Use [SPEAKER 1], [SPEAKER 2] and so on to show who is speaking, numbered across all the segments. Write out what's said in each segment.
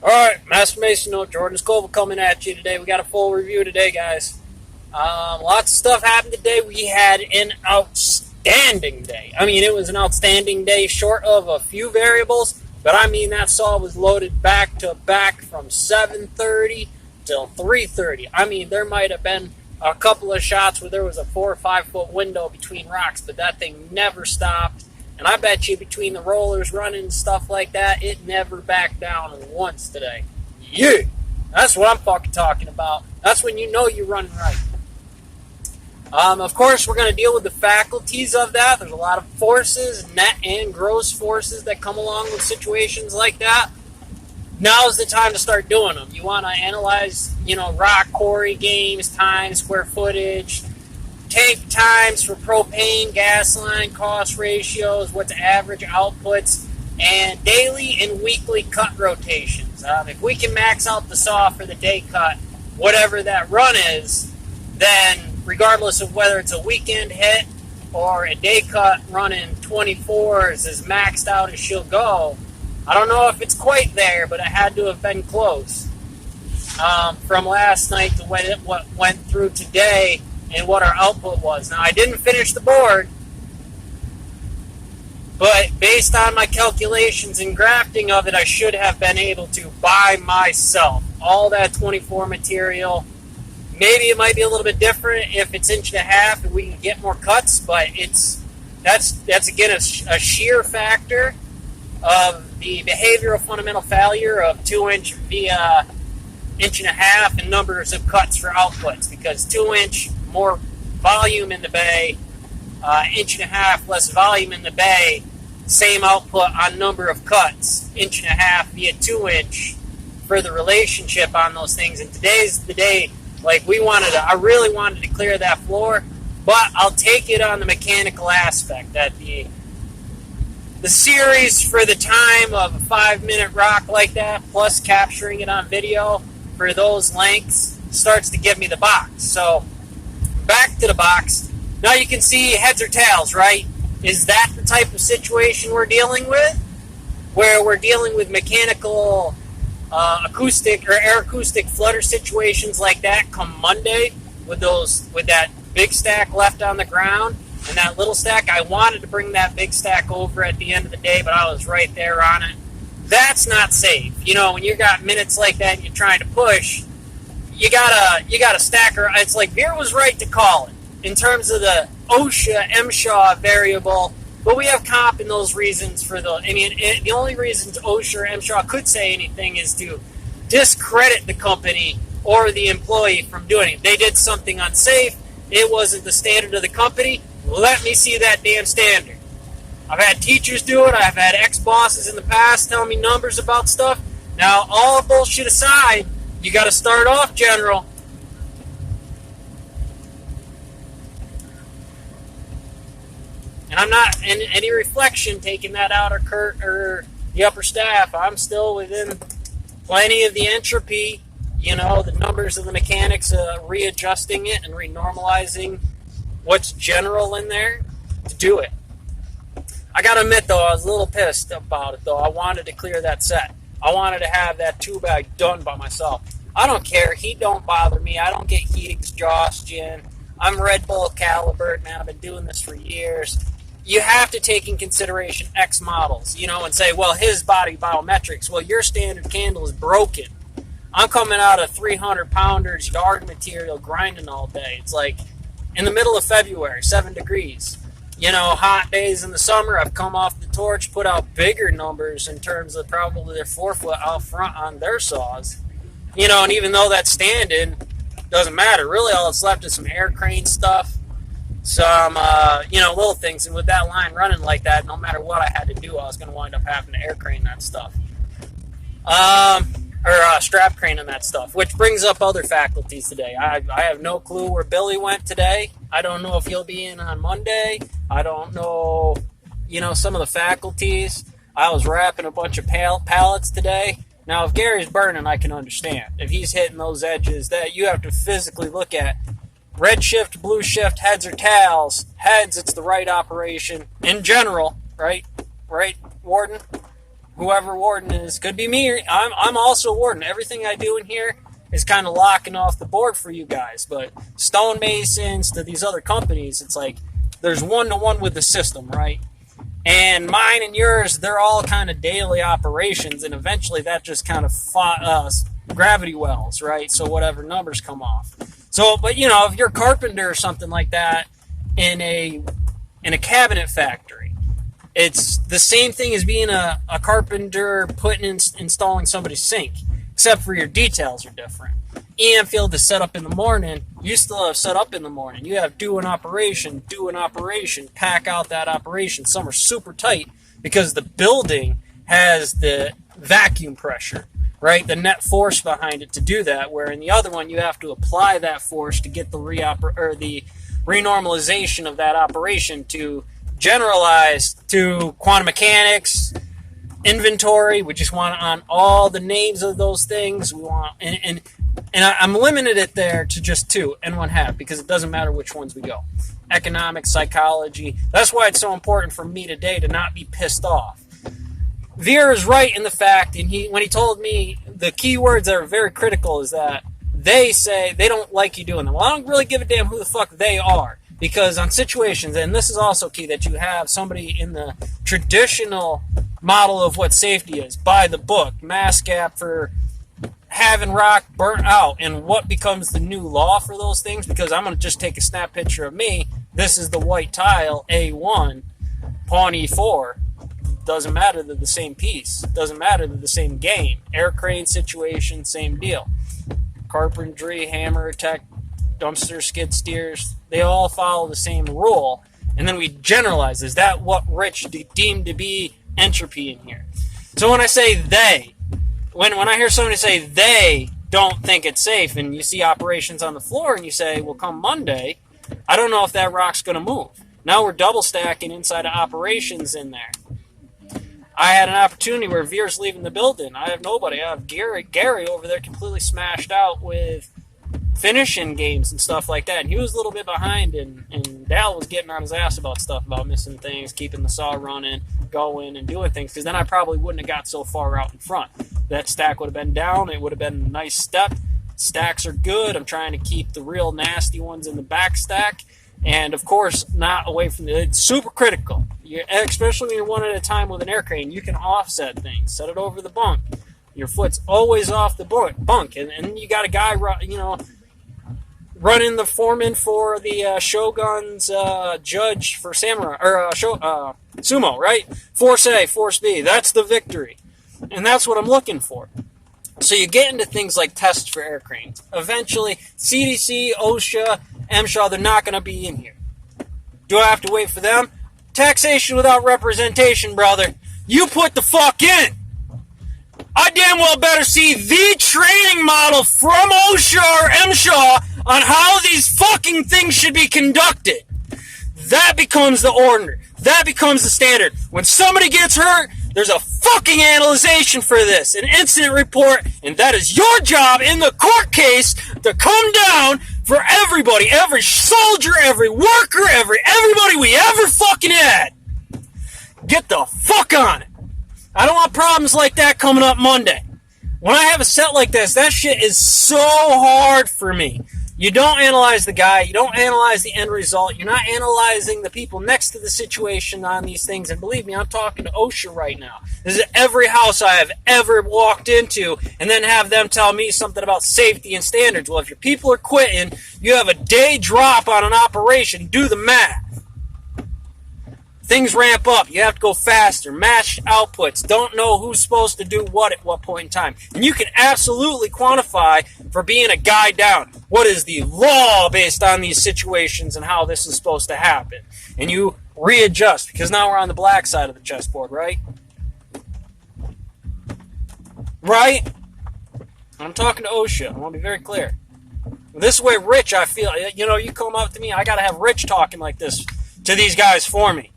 [SPEAKER 1] Alright, Master Mason Note, Jordan Scoville coming at you today. We got a full review today, guys. Lots of stuff happened today. We had an outstanding day. I mean, it was an outstanding day, short of a few variables, but I mean, that saw was loaded back to back from 7:30 till 3:30. I mean, there might have been a couple of shots where there was a 4 or 5 foot window between rocks, but that thing never stopped. And I bet you between the rollers running and stuff like that, it never backed down once today. Yeah, that's what I'm fucking talking about. That's when you know you're running right. Of course, we're going to deal with the faculties of that. There's a lot of forces, net and gross forces that come along with situations like that. Now's the time to start doing them. You want to analyze, rock quarry games, time, square footage, tank times for propane, gas line, cost ratios, what's average outputs, and daily and weekly cut rotations. If we can max out the saw for the day cut, whatever that run is, then regardless of whether it's a weekend hit or a day cut running 24s as maxed out as she'll go, I don't know if it's quite there, but it had to have been close. From last night to what went through today, and what our output was. Now, I didn't finish the board, but based on my calculations and grafting of it, I should have been able to by myself all that 24 material. Maybe it might be a little bit different if it's 1.5 inches and we can get more cuts, but that's again a sheer factor of the behavioral fundamental failure of 2-inch via 1.5 inches and numbers of cuts for outputs, because 2-inch more volume in the bay, 1.5 inches less volume in the bay, same output on number of cuts, 1.5 inches via 2-inch for the relationship on those things. And today's the day, I really wanted to clear that floor, but I'll take it on the mechanical aspect that the series for the time of a 5-minute rock like that, plus capturing it on video for those lengths, starts to give me the box. So back to the box. Now you can see heads or tails, right? Is that the type of situation we're dealing with? Where we're dealing with mechanical, acoustic, or air acoustic flutter situations like that come Monday with that big stack left on the ground and that little stack. I wanted to bring that big stack over at the end of the day, but I was right there on it. That's not safe. When you got minutes like that and you're trying to push, you gotta stack her. It's like Veer was right to call it in terms of the OSHA MSHA variable, but we have comp in those reasons for the only reasons OSHA or MSHA could say anything is to discredit the company or the employee from doing it. They did something unsafe. It wasn't the standard of the company. Let me see that damn standard. I've had teachers do it. I've had ex-bosses in the past tell me numbers about stuff. Now, all bullshit aside, you got to start off general. And I'm not in any reflection taking that out of Kurt or the upper staff. I'm still within plenty of the entropy, the numbers of the mechanics, readjusting it and renormalizing what's general in there to do it. I got to admit, though, I was a little pissed about it, though. I wanted to clear that set. I wanted to have that 2-bag done by myself. I don't care. Heat don't bother me. I don't get heat exhaustion. I'm Red Bull calibered, man. I've been doing this for years. You have to take in consideration X models, and say, well, his body biometrics. Well, your standard candle is broken. I'm coming out of 300-pounders yard material grinding all day. It's like in the middle of February, 7 degrees. Hot days in the summer, I've come off the torch, put out bigger numbers in terms of probably their 4-foot out front on their saws. And even though that's standing, doesn't matter. Really, all that's left is some air crane stuff, some, little things. And with that line running like that, no matter what I had to do, I was going to wind up having to air crane that stuff. Strap craning that stuff, which brings up other faculties today. I have no clue where Billy went today. I don't know if he'll be in on Monday. I don't know, some of the faculties. I was wrapping a bunch of pallets today. Now, if Gary's burning, I can understand. If he's hitting those edges, that you have to physically look at. Red shift, blue shift, heads or tails. Heads, it's the right operation in general, right? Right, Warden? whoever warden is. Could be me. I'm also warden. Everything I do in here is kind of locking off the board for you guys. But stonemasons to these other companies, it's like there's one-to-one with the system, right? And mine and yours, they're all kind of daily operations, and eventually that just kind of gravity wells, right? So whatever numbers come off. So, but you know, if you're a carpenter or something like that in a cabinet factory, it's the same thing as being a carpenter installing somebody's sink, except for your details are different. EM field is set up in the morning. You still have set up in the morning. You have do an operation, pack out that operation. Some are super tight because the building has the vacuum pressure, right? The net force behind it to do that, where in the other one you have to apply that force to get the renormalization of that operation to generalize to quantum mechanics, inventory. We just want on all the names of those things. We want and I'm limited it there to just 2 and 1/2 because it doesn't matter which ones we go. Economics, psychology. That's why it's so important for me today to not be pissed off. Veer is right in the fact, and when he told me the key words that are very critical is that they say they don't like you doing them. Well, I don't really give a damn who the fuck they are, because on situations, and this is also key, that you have somebody in the traditional model of what safety is, by the book, MASCAP for having rock burnt out, and what becomes the new law for those things, because I'm going to just take a snap picture of me. This is the white tile, A1, pawn E4. Doesn't matter, they're the same piece. Doesn't matter, they're the same game. Air crane situation, same deal. Carpentry, hammer attack, dumpster, skid steers, they all follow the same rule. And then we generalize, is that what Rich deemed to be entropy in here? So when I say they, when I hear somebody say they don't think it's safe, and you see operations on the floor and you say, well, come Monday, I don't know if that rock's going to move. Now we're double stacking inside of operations in there. I had an opportunity where Veer's leaving the building. I have nobody. I have Gary over there completely smashed out with finishing games and stuff like that. And he was a little bit behind, and Dal was getting on his ass about stuff, about missing things, keeping the saw running, going and doing things, because then I probably wouldn't have got so far out in front. That stack would have been down. It would have been a nice step. Stacks are good. I'm trying to keep the real nasty ones in the back stack. And, of course, not away from it's super critical. Especially when you're one at a time with an air crane, you can offset things. Set it over the bunk. Your foot's always off the bunk. And you got a guy, running the foreman for the Shogun's judge for samurai, or sumo, right? Force A, Force B. That's the victory. And that's what I'm looking for. So you get into things like tests for air cranes. Eventually, CDC, OSHA, MSHA, they're not going to be in here. Do I have to wait for them? Taxation without representation, brother. You put the fuck in. I damn well better see the training model from OSHA or MSHA on how these fucking things should be conducted. That becomes the order. That becomes the standard. When somebody gets hurt, there's a fucking analyzation for this, an incident report, and that is your job in the court case to come down for everybody, every soldier, every worker, everybody we ever fucking had. Get the fuck on it. I don't want problems like that coming up Monday. When I have a set like this, that shit is so hard for me. You don't analyze the guy. You don't analyze the end result. You're not analyzing the people next to the situation on these things. And believe me, I'm talking to OSHA right now. This is every house I have ever walked into, and then have them tell me something about safety and standards. Well, if your people are quitting, you have a day drop on an operation. Do the math. Things ramp up. You have to go faster. Match outputs. Don't know who's supposed to do what at what point in time. And you can absolutely quantify for being a guy down. What is the law based on these situations and how this is supposed to happen? And you readjust, because now we're on the black side of the chessboard, right? Right? I'm talking to OSHA. I want to be very clear. This way, Rich, I feel, you come up to me, I got to have Rich talking like this to these guys for me.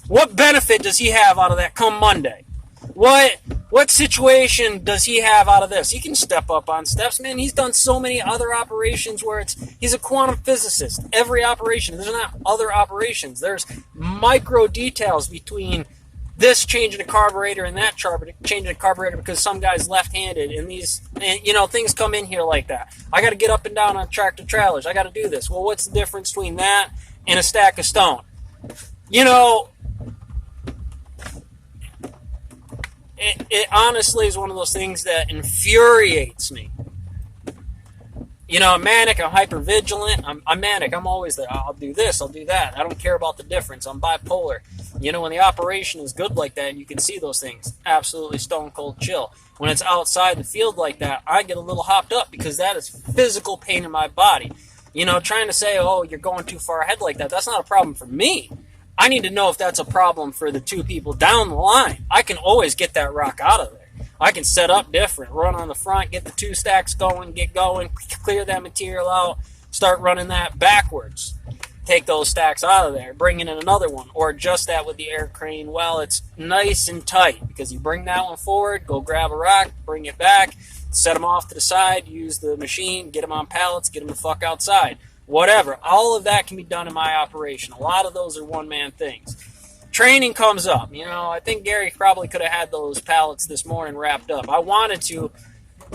[SPEAKER 1] What benefit does he have out of that come Monday? What situation does he have out of this? He can step up on steps, man. He's done so many other operations where he's a quantum physicist. Every operation, there's not other operations. There's micro details between this changing the carburetor and that changing the carburetor because some guy's left-handed, and things come in here like that. I got to get up and down on tractor trailers. I got to do this. Well, what's the difference between that and a stack of stone? It honestly is one of those things that infuriates me. I'm manic, I'm hypervigilant, I'm manic, I'm always there. I'll do this, I'll do that. I don't care about the difference. I'm bipolar. When the operation is good like that, you can see those things. Absolutely stone cold chill. When it's outside the field like that, I get a little hopped up because that is physical pain in my body. Trying to say, oh, you're going too far ahead like that, that's not a problem for me. I need to know if that's a problem for the two people down the line. I can always get that rock out of there. I can set up different, run on the front, get the two stacks going, get going, clear that material out, start running that backwards. Take those stacks out of there, bring in another one, or adjust that with the air crane while it's nice and tight, because you bring that one forward, go grab a rock, bring it back, set them off to the side, use the machine, get them on pallets, get them the fuck outside. Whatever. All of that can be done in my operation. A lot of those are one-man things. Training comes up. I think Gary probably could have had those pallets this morning wrapped up. I wanted to,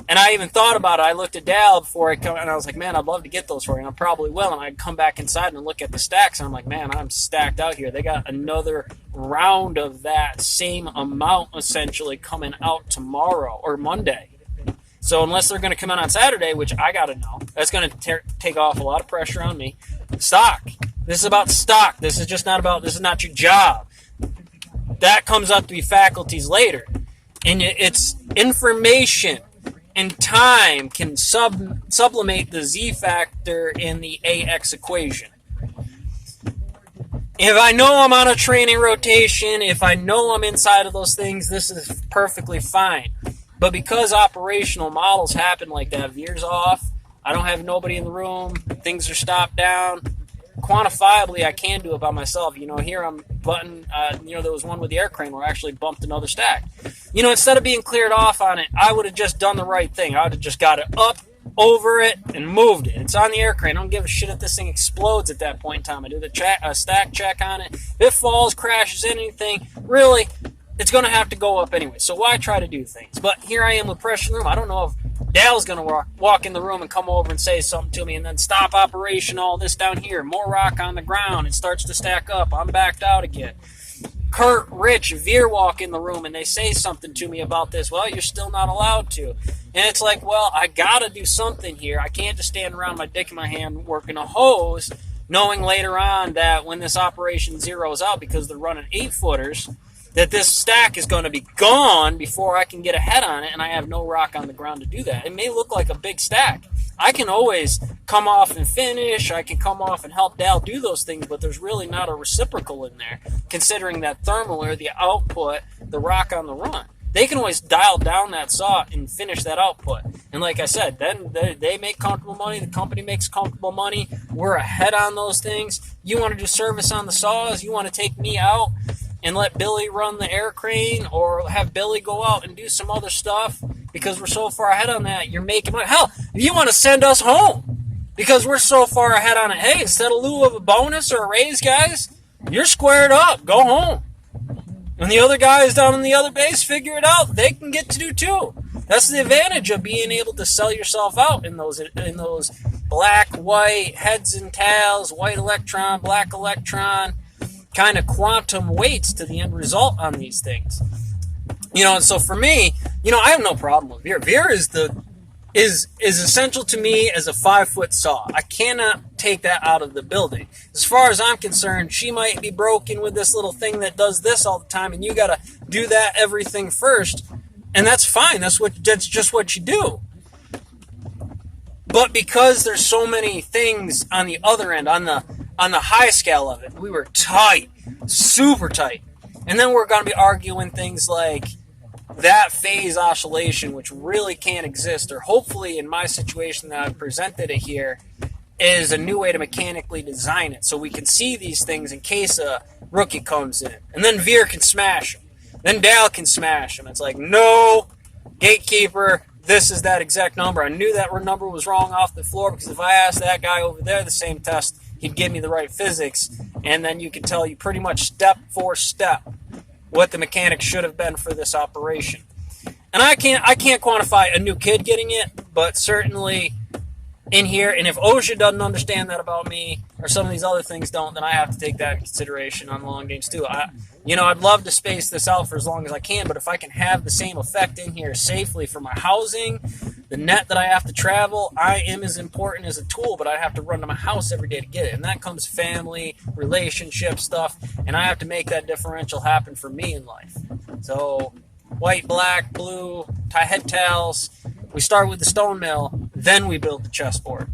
[SPEAKER 1] and I even thought about it. I looked at Dal before I come, and I was like, man, I'd love to get those for you, and I probably will. And I'd come back inside and look at the stacks, and I'm like, man, I'm stacked out here. They got another round of that same amount, essentially, coming out tomorrow or Monday. So unless they're going to come out on Saturday, which I got to know, that's going to take off a lot of pressure on me. Stock. This is about stock. This is not your job. That comes up to be faculties later. And it's information and time can sublimate the Z factor in the AX equation. If I know I'm on a training rotation, if I know I'm inside of those things, this is perfectly fine. But because operational models happen like that, veers off, I don't have nobody in the room, things are stopped down, quantifiably I can do it by myself. Here I'm button, there was one with the air crane where I actually bumped another stack. Instead of being cleared off on it, I would have just done the right thing. I would have just got it up, over it, and moved it. It's on the air crane. I don't give a shit if this thing explodes at that point in time. I do the stack check on it. If it falls, crashes, anything, really, it's going to have to go up anyway. So why try to do things? But here I am with pressure in the room. I don't know if Dal's going to walk in the room and come over and say something to me and then stop operation, all this down here. More rock on the ground. It starts to stack up. I'm backed out again. Kurt, Rich, Veer walk in the room and they say something to me about this. Well, you're still not allowed to. And it's like, well, I got to do something here. I can't just stand around my dick in my hand working a hose, knowing later on that when this operation zeroes out because they're running 8-footers, that this stack is going to be gone before I can get a head on it, and I have no rock on the ground to do that. It may look like a big stack. I can always come off and finish. I can come off and help Dal do those things, but there's really not a reciprocal in there, considering that thermal or the output, the rock on the run. They can always dial down that saw and finish that output. And like I said, then they make comfortable money. The company makes comfortable money. We're ahead on those things. You want to do service on the saws? You want to take me out and let Billy run the air crane, or have Billy go out and do some other stuff because we're so far ahead on that, you're making money. Hell, if you want to send us home because we're so far ahead on it, hey, instead of lieu of a bonus or a raise, guys, you're squared up. Go home. And the other guys down in the other base figure it out. They can get to do too. That's the advantage of being able to sell yourself out in those black, white, heads and tails, white electron, black electron, kind of quantum weights to the end result on these things. And so for me, I have no problem with Veer. Veer is essential to me as a 5-foot saw. I cannot take that out of the building. As far as I'm concerned, she might be broken with this little thing that does this all the time, and you got to do that everything first, and that's fine. That's just what you do. But because there's so many things on the other end, on the high scale of it, we were tight, super tight. And then we're going to be arguing things like that phase oscillation, which really can't exist, or hopefully in my situation that I've presented it here, is a new way to mechanically design it so we can see these things in case a rookie comes in. And then Veer can smash them. Then Dal can smash them. It's like, no, gatekeeper, this is that exact number. I knew that number was wrong off the floor because if I asked that guy over there the same test, he'd give me the right physics, and then you can tell you pretty much step for step what the mechanics should have been for this operation. And I can't quantify a new kid getting it, but certainly in here, and if OSHA doesn't understand that about me, or some of these other things don't, then I have to take that in consideration on the long games too. I'd love to space this out for as long as I can, but if I can have the same effect in here safely for my housing, the net that I have to travel, I am as important as a tool, but I have to run to my house every day to get it. And that comes family, relationship stuff, and I have to make that differential happen for me in life. So white, black, blue, head towels. We start with the stone mill, then we build the chessboard.